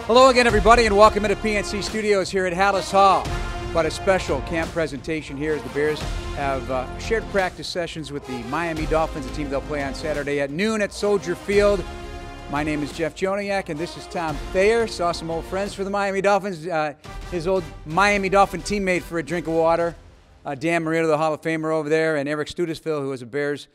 Hello again, everybody, and welcome into PNC Studios here at Hallis Hall. But a special camp presentation here as the Bears have shared practice sessions with the Miami Dolphins, a team they'll play on Saturday at noon at Soldier Field. My name is Jeff Joniak, and this is Tom Thayer. Saw some old friends for the Miami Dolphins. His old Miami Dolphin teammate for a drink of water, Dan Marino, the Hall of Famer over there, and Eric Studesville, who was a Bears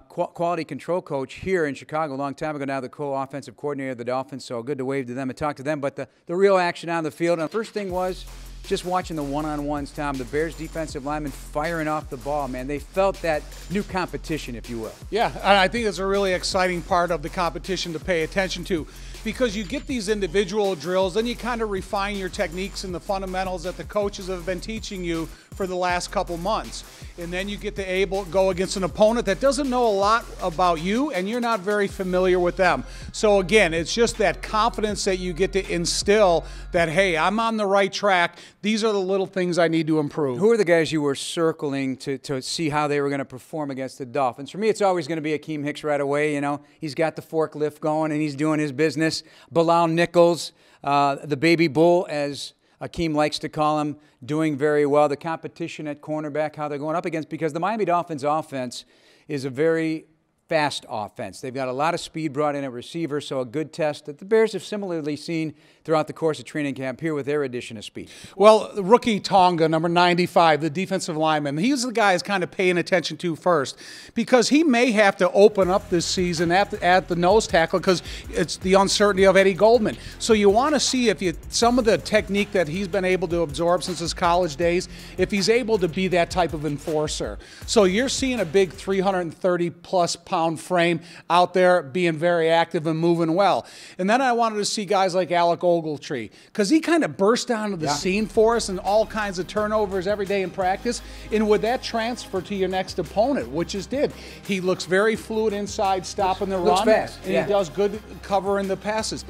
quality control coach here in Chicago a long time ago, now the co-offensive coordinator of the Dolphins, so good to wave to them and talk to them. But the real action on the field, and the first thing was just watching the one-on-ones, Tom, the Bears defensive linemen firing off the ball, man. They felt that new competition, if you will. Yeah, and I think it's a really exciting part of the competition to pay attention to, because you get these individual drills, then you kind of refine your techniques and the fundamentals that the coaches have been teaching you for the last couple months. And then you get to go against an opponent that doesn't know a lot about you, and you're not very familiar with them. So again, it's just that confidence that you get to instill that, hey, I'm on the right track. These are the little things I need to improve. Who are the guys you were circling to see how they were going to perform against the Dolphins? For me, it's always going to be Akeem Hicks right away. You know, he's got the forklift going and he's doing his business. Bilal Nichols, the baby bull, as Akeem likes to call him, doing very well. The competition at cornerback, how they're going up against, because the Miami Dolphins offense is a very fast offense. They've got a lot of speed brought in at receiver, so a good test that the Bears have similarly seen throughout the course of training camp here with their addition of speed. Well, rookie Tonga, number 95, the defensive lineman, he's the guy who's kind of paying attention to first, because he may have to open up this season at the nose tackle because it's the uncertainty of Eddie Goldman. So you want to see if some of the technique that he's been able to absorb since his college days, if he's able to be that type of enforcer. So you're seeing a big 330-plus pound frame out there being very active and moving well. And then I wanted to see guys like Alec Ogletree, because he kind of burst onto the scene for us and all kinds of turnovers every day in practice. And would that transfer to your next opponent, which it did. He looks very fluid inside, stopping the run. Looks fast. And he does good covering the passes.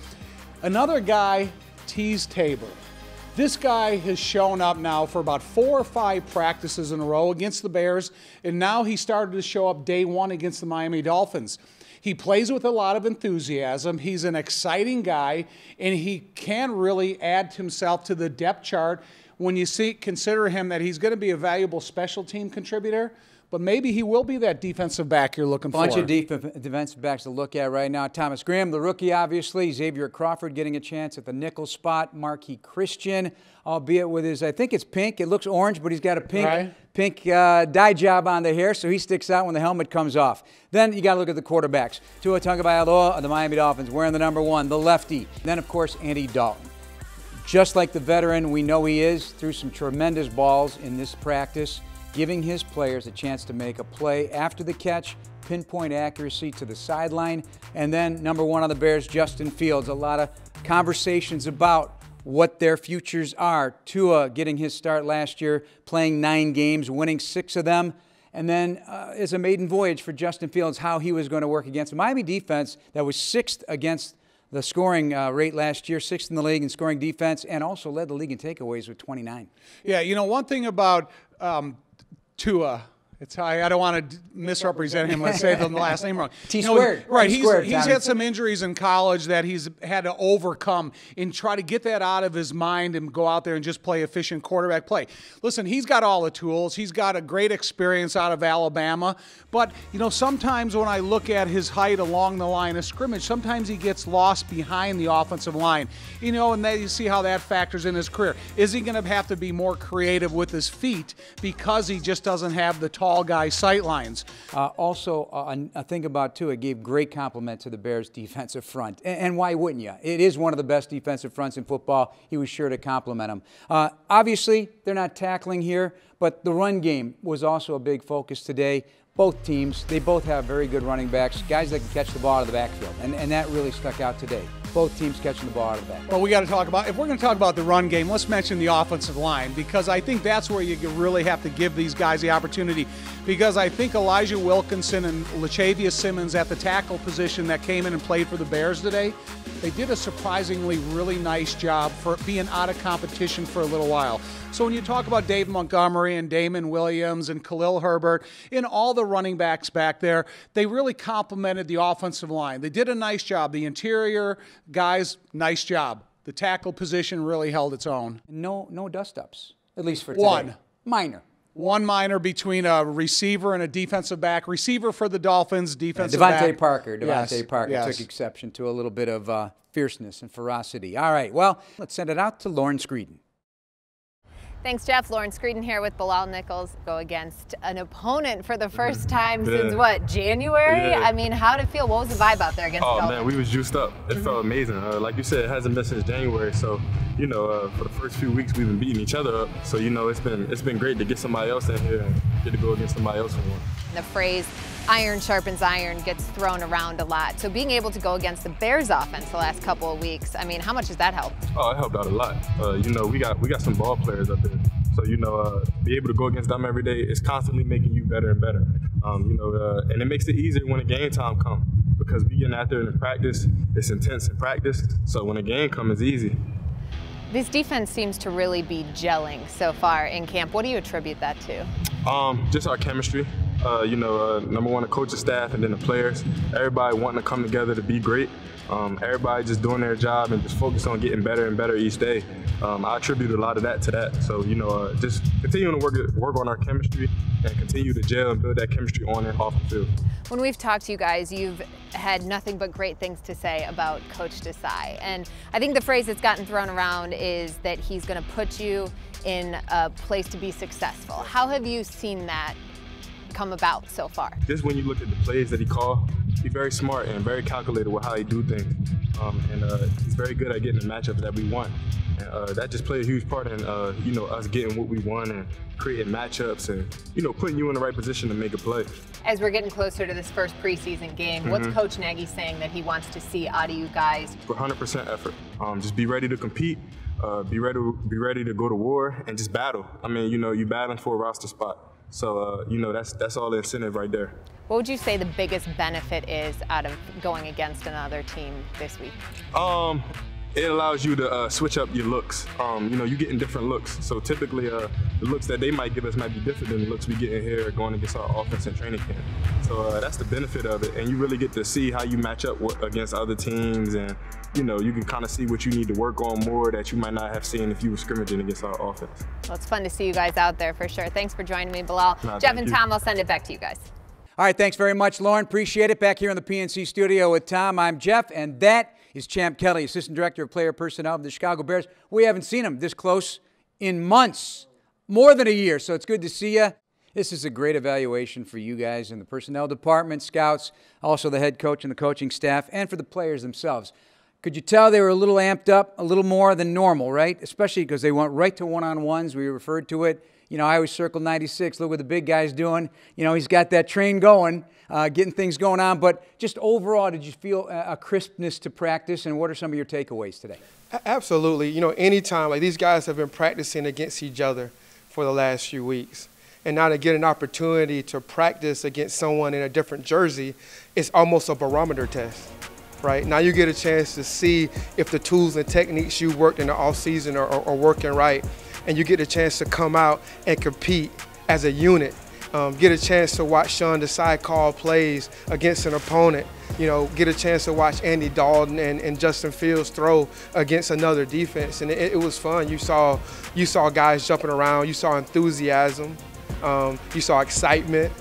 Another guy, Teez Tabor. This guy has shown up now for about 4 or 5 practices in a row against the Bears, and now he started to show up day one against the Miami Dolphins. He plays with a lot of enthusiasm. He's an exciting guy, and he can really add himself to the depth chart when you consider him that he's going to be a valuable special team contributor. But maybe he will be that defensive back you're looking for. Bunch of defensive backs to look at right now. Thomas Graham, the rookie, obviously. Xavier Crawford getting a chance at the nickel spot. Marquis Christian, albeit with his, I think it's pink. It looks orange, but he's got a pink dye job on the hair, so he sticks out when the helmet comes off. Then you got to look at the quarterbacks. Tua Tagovailoa of the Miami Dolphins wearing the number 1, the lefty. Then, of course, Andy Dalton. Just like the veteran we know he is, threw some tremendous balls in this practice, giving his players a chance to make a play after the catch, pinpoint accuracy to the sideline. And then number 1 on the Bears, Justin Fields. A lot of conversations about what their futures are. Tua getting his start last year, playing 9 games, winning 6 of them. And then as a maiden voyage for Justin Fields, how he was going to work against a Miami defense that was 6th against the scoring rate last year, 6th in the league in scoring defense, and also led the league in takeaways with 29. Yeah, you know, one thing about Tua, I don't want to misrepresent him. Let's say the last name wrong. T-squared. Right. He's had some injuries in college that he's had to overcome and try to get that out of his mind and go out there and just play efficient quarterback play. Listen, he's got all the tools. He's got a great experience out of Alabama. But, you know, sometimes when I look at his height along the line of scrimmage, sometimes he gets lost behind the offensive line. You know, and then you see how that factors in his career. Is he going to have to be more creative with his feet because he just doesn't have the tall guy sight lines? Also, a thing about Tua, gave great compliment to the Bears' defensive front. And why wouldn't you? It is one of the best defensive fronts in football. He was sure to compliment him. Obviously, they're not tackling here, but the run game was also a big focus today. Both teams, they both have very good running backs, guys that can catch the ball out of the backfield, and that really stuck out today. Both teams catching the ball out of the backfield. Well, we got to talk about, if we're going to talk about the run game, let's mention the offensive line, because I think that's where you really have to give these guys the opportunity, because I think Elijah Wilkinson and Lachavious Simmons at the tackle position that came in and played for the Bears today, they did a surprisingly really nice job for being out of competition for a little while. So when you talk about Dave Montgomery and Damon Williams and Khalil Herbert and all the running backs back there, they really complemented the offensive line. They did a nice job. The interior guys, nice job. The tackle position really held its own. No dust-ups, at least for today. One. Minor. One minor between a receiver and a defensive back. Receiver for the Dolphins, defensive back. Devontae Parker Yes. took exception to a little bit of fierceness and ferocity. All right, well, let's send it out to Lauren Screeden. Thanks, Jeff. Lauren Screeden here with Bilal Nichols. Go against an opponent for the first time since, what, January? Yeah. I mean, how did it feel? What was the vibe out there against the Dolphins? Man, we was juiced up. It felt amazing. Like you said, it hasn't been since January. So, you know, for the first few weeks, we've been beating each other up. So, you know, it's been great to get somebody else in here and get to go against somebody else for one. The phrase iron sharpens iron gets thrown around a lot. So being able to go against the Bears offense the last couple of weeks, I mean, how much does that help? Oh, it helped out a lot. You know, we got some ball players up there. So, you know, be able to go against them every day is constantly making you better and better. You know, and it makes it easier when the game time comes because we getting out there in practice, it's intense in practice. So when the game comes, it's easy. This defense seems to really be gelling so far in camp. What do you attribute that to? Just our chemistry. You know, number one, the coaching staff and then the players. Everybody wanting to come together to be great. Everybody just doing their job and just focus on getting better and better each day. I attribute a lot of that to that. So, you know, just continuing to work on our chemistry and continue to gel and build that chemistry on and off the field. When we've talked to you guys, you've had nothing but great things to say about Coach Desai. And I think the phrase that's gotten thrown around is that he's going to put you in a place to be successful. How have you seen that come about so far? Just when you look at the plays that he called, he's very smart and very calculated with how he do things. He's very good at getting the matchups that we want. And that just played a huge part in, you know, us getting what we want and creating matchups and, you know, putting you in the right position to make a play. As we're getting closer to this first preseason game, what's Coach Nagy saying that he wants to see out of you guys? 100% effort. Just be ready to compete, be ready to go to war, and just battle. I mean, you know, you're battling for a roster spot. So, you know, that's all the incentive right there. What would you say the biggest benefit is out of going against another team this week? It allows you to switch up your looks. You know, you're getting different looks. So typically, the looks that they might give us might be different than the looks we get in here going against our offense and training camp. So that's the benefit of it. And you really get to see how you match up against other teams. And, you know, you can kind of see what you need to work on more that you might not have seen if you were scrimmaging against our offense. Well, it's fun to see you guys out there for sure. Thanks for joining me, Bilal. Jeff and Tom, I'll send it back to you guys. All right, thanks very much, Lauren. Appreciate it. Back here in the PNC studio with Tom, I'm Jeff, and that is Champ Kelly, Assistant Director of Player Personnel of the Chicago Bears. We haven't seen him this close in months, more than a year, so it's good to see you. This is a great evaluation for you guys in the personnel department, scouts, also the head coach and the coaching staff, and for the players themselves. Could you tell they were a little amped up, a little more than normal, right? Especially because they went right to one-on-ones. We referred to it. You know, I always circle 96. Look what the big guy's doing. You know, he's got that train going, getting things going on. But just overall, did you feel a crispness to practice? And what are some of your takeaways today? Absolutely. You know, anytime, like these guys have been practicing against each other for the last few weeks. And now to get an opportunity to practice against someone in a different jersey, it's almost a barometer test. Right? Now you get a chance to see if the tools and techniques you worked in the offseason are working right. And you get a chance to come out and compete as a unit. Get a chance to watch Sean Desai call plays against an opponent. You know, get a chance to watch Andy Dalton and Justin Fields throw against another defense. And it was fun. You saw guys jumping around. You saw enthusiasm. You saw excitement.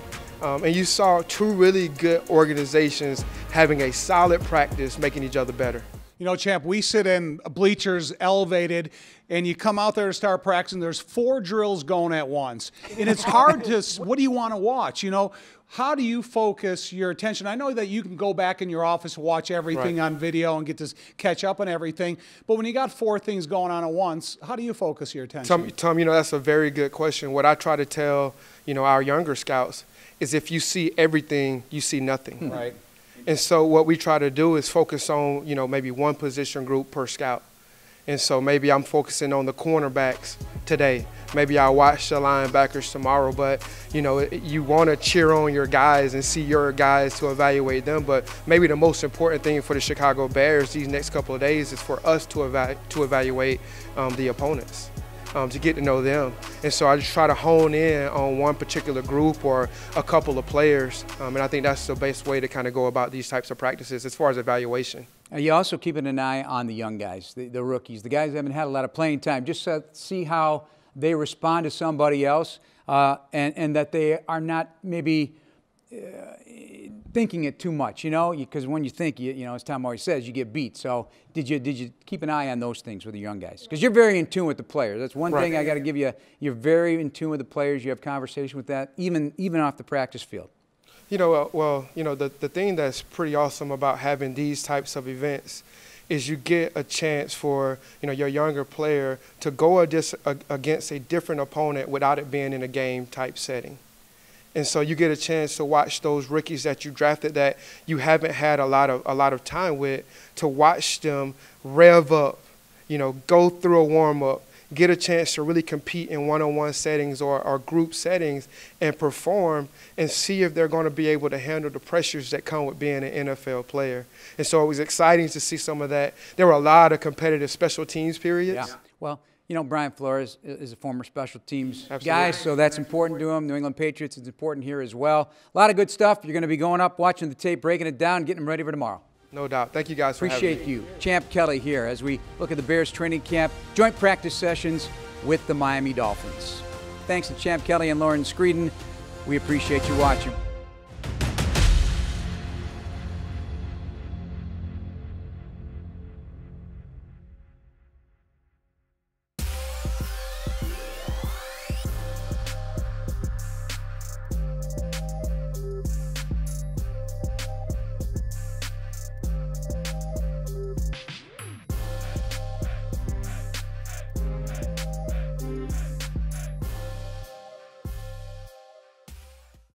And you saw two really good organizations having a solid practice, making each other better. You know, Champ, we sit in bleachers elevated, and you come out there to start practicing. There's 4 drills going at once. And it's hard to, what do you want to watch? You know, how do you focus your attention? I know that you can go back in your office and watch everything on video and get to catch up on everything. But when you got 4 things going on at once, how do you focus your attention? Tom, you know, that's a very good question. What I try to tell, you know, our younger scouts is if you see everything, you see nothing. Right. And so what we try to do is focus on, you know, maybe one position group per scout. And so maybe I'm focusing on the cornerbacks today. Maybe I'll watch the linebackers tomorrow. But, you know, you want to cheer on your guys and see your guys to evaluate them. But maybe the most important thing for the Chicago Bears these next couple of days is for us to evaluate the opponents. To get to know them. And so I just try to hone in on one particular group or a couple of players. And I think that's the best way to kind of go about these types of practices as far as evaluation. You're also keeping an eye on the young guys, the rookies, the guys that haven't had a lot of playing time, just to see how they respond to somebody else, and that they are not maybe thinking it too much, you know, because when you think, you know, as Tom always says, you get beat. So did you keep an eye on those things with the young guys? Because you're very in tune with the players. That's one thing I got to give you. You're very in tune with the players. You have conversation with that, even off the practice field. You know, well, you know, the thing that's pretty awesome about having these types of events is you get a chance for, you know, your younger player to go against a different opponent without it being in a game type setting. And so you get a chance to watch those rookies that you drafted that you haven't had a lot of time with, to watch them rev up, you know, go through a warm-up, get a chance to really compete in one-on-one settings or group settings and perform and see if they're going to be able to handle the pressures that come with being an NFL player. And so it was exciting to see some of that. There were a lot of competitive special teams periods. Yeah. Well, you know, Brian Flores is a former special teams guy, so that's important to him. New England Patriots is important here as well. A lot of good stuff. You're going to be going up, watching the tape, breaking it down, getting them ready for tomorrow. No doubt. Thank you guys for having me. Appreciate you. Champ Kelly here as we look at the Bears training camp, joint practice sessions with the Miami Dolphins. Thanks to Champ Kelly and Lauren Screeden. We appreciate you watching.